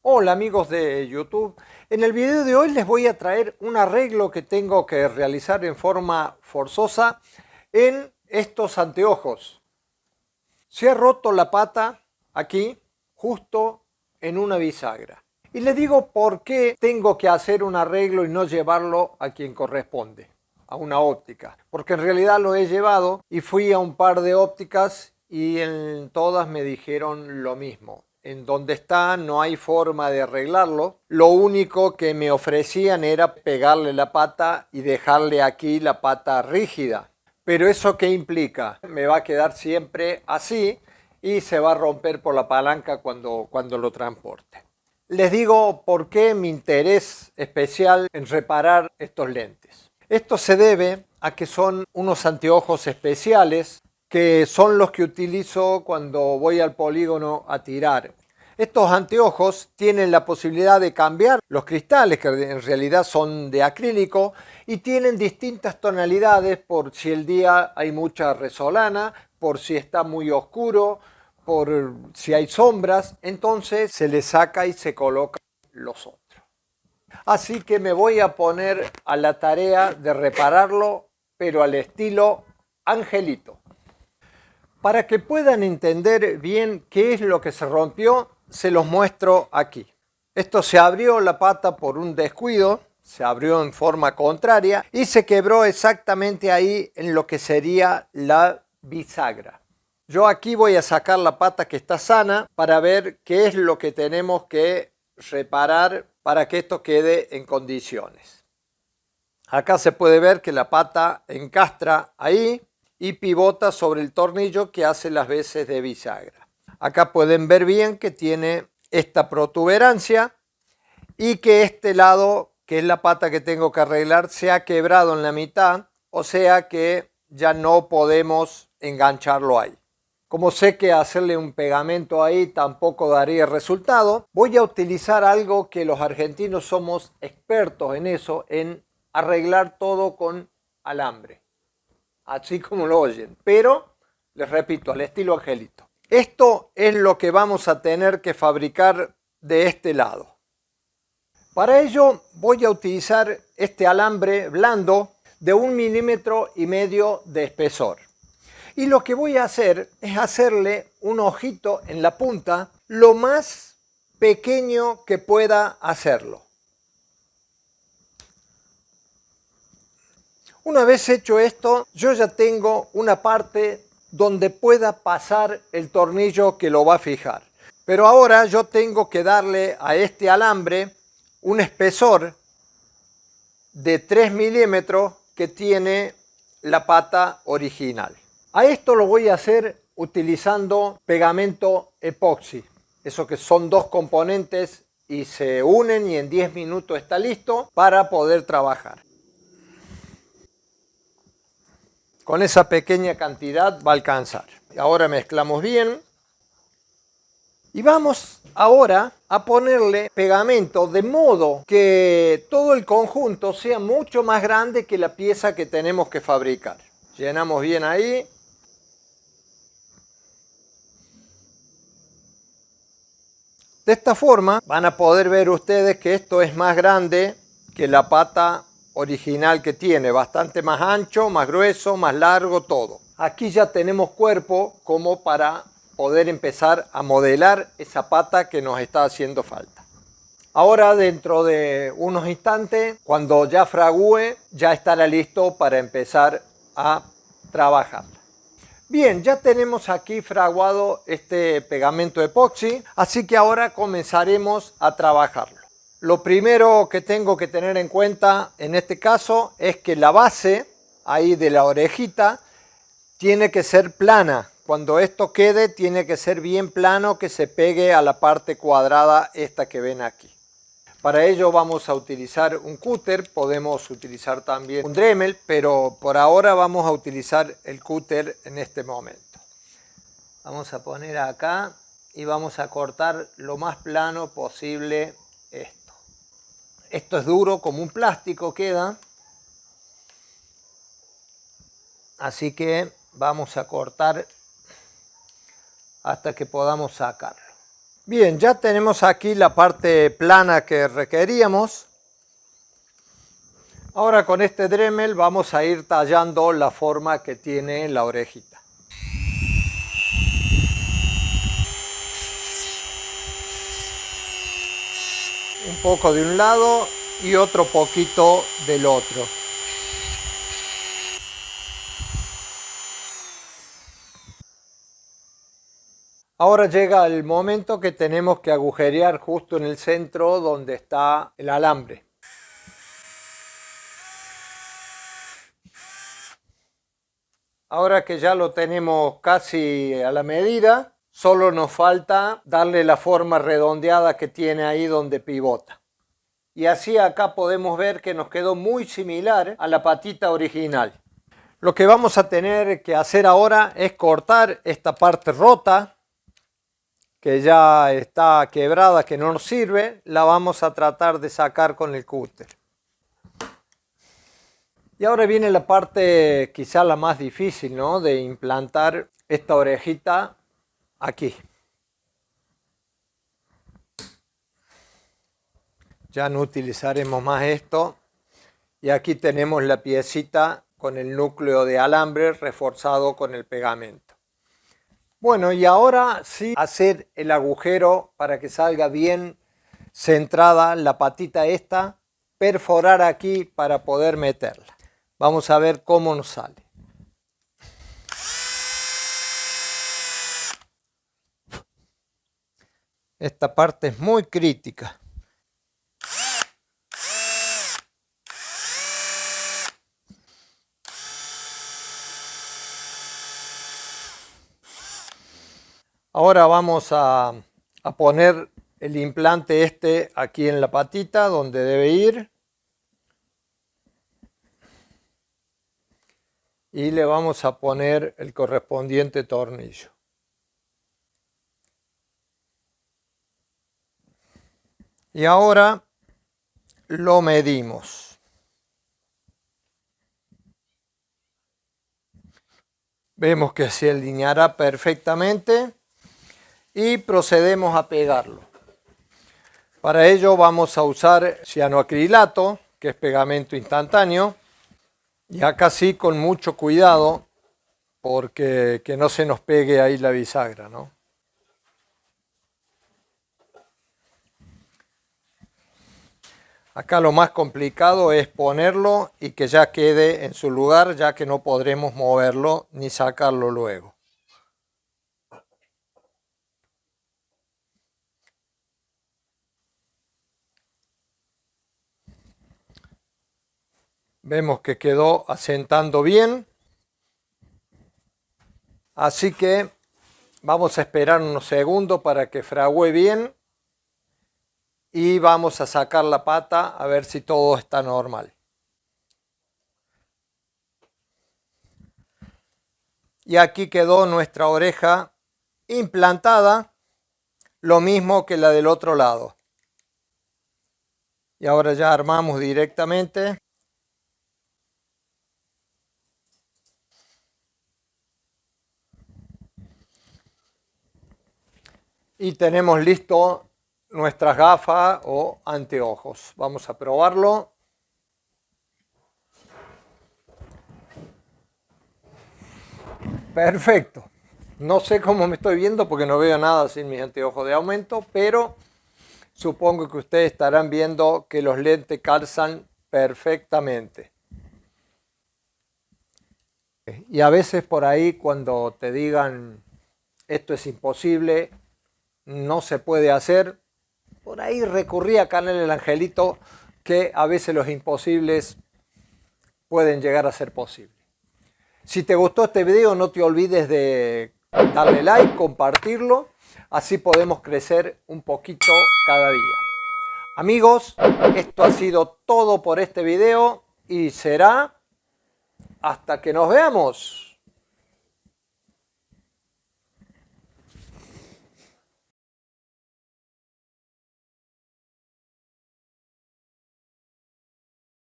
Hola amigos de YouTube, en el video de hoy les voy a traer un arreglo que tengo que realizar en forma forzosa en estos anteojos. Se ha roto la pata aquí, justo en una bisagra. Y les digo por qué tengo que hacer un arreglo y no llevarlo a quien corresponde, a una óptica. Porque en realidad lo he llevado y fui a un par de ópticas y en todas me dijeron lo mismo. En donde está no hay forma de arreglarlo. Lo único que me ofrecían era pegarle la pata y dejarle aquí la pata rígida. Pero ¿eso qué implica? Me va a quedar siempre así y se va a romper por la palanca cuando lo transporte. Les digo por qué mi interés especial en reparar estos lentes. Esto se debe a que son unos anteojos especiales que son los que utilizo cuando voy al polígono a tirar. Estos anteojos tienen la posibilidad de cambiar los cristales, que en realidad son de acrílico, y tienen distintas tonalidades por si el día hay mucha resolana, por si está muy oscuro, por si hay sombras. Entonces se le saca y se coloca los otros. Así que me voy a poner a la tarea de repararlo, pero al estilo Angelito. Para que puedan entender bien qué es lo que se rompió, se los muestro aquí. Esto se abrió la pata por un descuido, se abrió en forma contraria y se quebró exactamente ahí en lo que sería la bisagra. Yo aquí voy a sacar la pata que está sana para ver qué es lo que tenemos que reparar para que esto quede en condiciones. Acá se puede ver que la pata encastra ahí y pivota sobre el tornillo que hace las veces de bisagra. Acá pueden ver bien que tiene esta protuberancia y que este lado, que es la pata que tengo que arreglar, se ha quebrado en la mitad, o sea que ya no podemos engancharlo ahí. Como sé que hacerle un pegamento ahí tampoco daría resultado, voy a utilizar algo que los argentinos somos expertos en eso, en arreglar todo con alambre. Así como lo oyen, pero les repito, al estilo Angelito. Esto es lo que vamos a tener que fabricar de este lado. Para ello voy a utilizar este alambre blando de 1,5 milímetros de espesor. Y lo que voy a hacer es hacerle un ojito en la punta lo más pequeño que pueda hacerlo. Una vez hecho esto, yo ya tengo una parte donde pueda pasar el tornillo que lo va a fijar. Pero ahora yo tengo que darle a este alambre un espesor de 3 milímetros que tiene la pata original. A esto lo voy a hacer utilizando pegamento epoxi. Eso que son dos componentes y se unen y en 10 minutos está listo para poder trabajar. Con esa pequeña cantidad va a alcanzar. Ahora mezclamos bien. Y vamos ahora a ponerle pegamento de modo que todo el conjunto sea mucho más grande que la pieza que tenemos que fabricar. Llenamos bien ahí. De esta forma van a poder ver ustedes que esto es más grande que la pata original que tiene. Bastante más ancho, más grueso, más largo, todo. Aquí ya tenemos cuerpo como para poder empezar a modelar esa pata que nos está haciendo falta. Ahora dentro de unos instantes, cuando ya fragúe, ya estará listo para empezar a trabajar. Bien, ya tenemos aquí fraguado este pegamento epoxi, así que ahora comenzaremos a trabajarlo. Lo primero que tengo que tener en cuenta en este caso es que la base ahí de la orejita tiene que ser plana. Cuando esto quede tiene que ser bien plano, que se pegue a la parte cuadrada esta que ven aquí. Para ello vamos a utilizar un cúter, podemos utilizar también un Dremel, pero por ahora vamos a utilizar el cúter en este momento. Vamos a poner acá y vamos a cortar lo más plano posible esto. Esto es duro como un plástico queda, así que vamos a cortar hasta que podamos sacarlo. Bien, ya tenemos aquí la parte plana que requeríamos. Ahora con este Dremel vamos a ir tallando la forma que tiene la orejita. Un poco de un lado y otro poquito del otro. Ahora llega el momento que tenemos que agujerear justo en el centro donde está el alambre. Ahora que ya lo tenemos casi a la medida, solo nos falta darle la forma redondeada que tiene ahí donde pivota. Y así acá podemos ver que nos quedó muy similar a la patita original. Lo que vamos a tener que hacer ahora es cortar esta parte rota, que ya está quebrada, que no nos sirve. La vamos a tratar de sacar con el cúter. Y ahora viene la parte quizá la más difícil, ¿no? De implantar esta orejita aquí. Ya no utilizaremos más esto. Y aquí tenemos la piecita con el núcleo de alambre reforzado con el pegamento. Bueno, y ahora sí hacer el agujero para que salga bien centrada la patita esta, perforar aquí para poder meterla. Vamos a ver cómo nos sale. Esta parte es muy crítica. Ahora vamos a poner el implante este aquí en la patita donde debe ir. Y le vamos a poner el correspondiente tornillo. Y ahora lo medimos. Vemos que se alineará perfectamente y procedemos a pegarlo. Para ello vamos a usar cianoacrilato, que es pegamento instantáneo. Y acá sí con mucho cuidado porque que no se nos pegue ahí la bisagra, ¿no? Acá lo más complicado es ponerlo y que ya quede en su lugar, ya que no podremos moverlo ni sacarlo luego. Vemos que quedó asentando bien. Así que vamos a esperar unos segundos para que fragüe bien. Y vamos a sacar la pata a ver si todo está normal. Y aquí quedó nuestra oreja implantada, lo mismo que la del otro lado. Y ahora ya armamos directamente. Y tenemos listo nuestras gafas o anteojos. Vamos a probarlo. Perfecto. No sé cómo me estoy viendo porque no veo nada sin mis anteojos de aumento, pero supongo que ustedes estarán viendo que los lentes calzan perfectamente. Y a veces por ahí cuando te digan esto es imposible, no se puede hacer, por ahí recurrí a Canal El Angelito, que a veces los imposibles pueden llegar a ser posibles. Si te gustó este video, no te olvides de darle like, compartirlo, así podemos crecer un poquito cada día. Amigos, esto ha sido todo por este video y será hasta que nos veamos.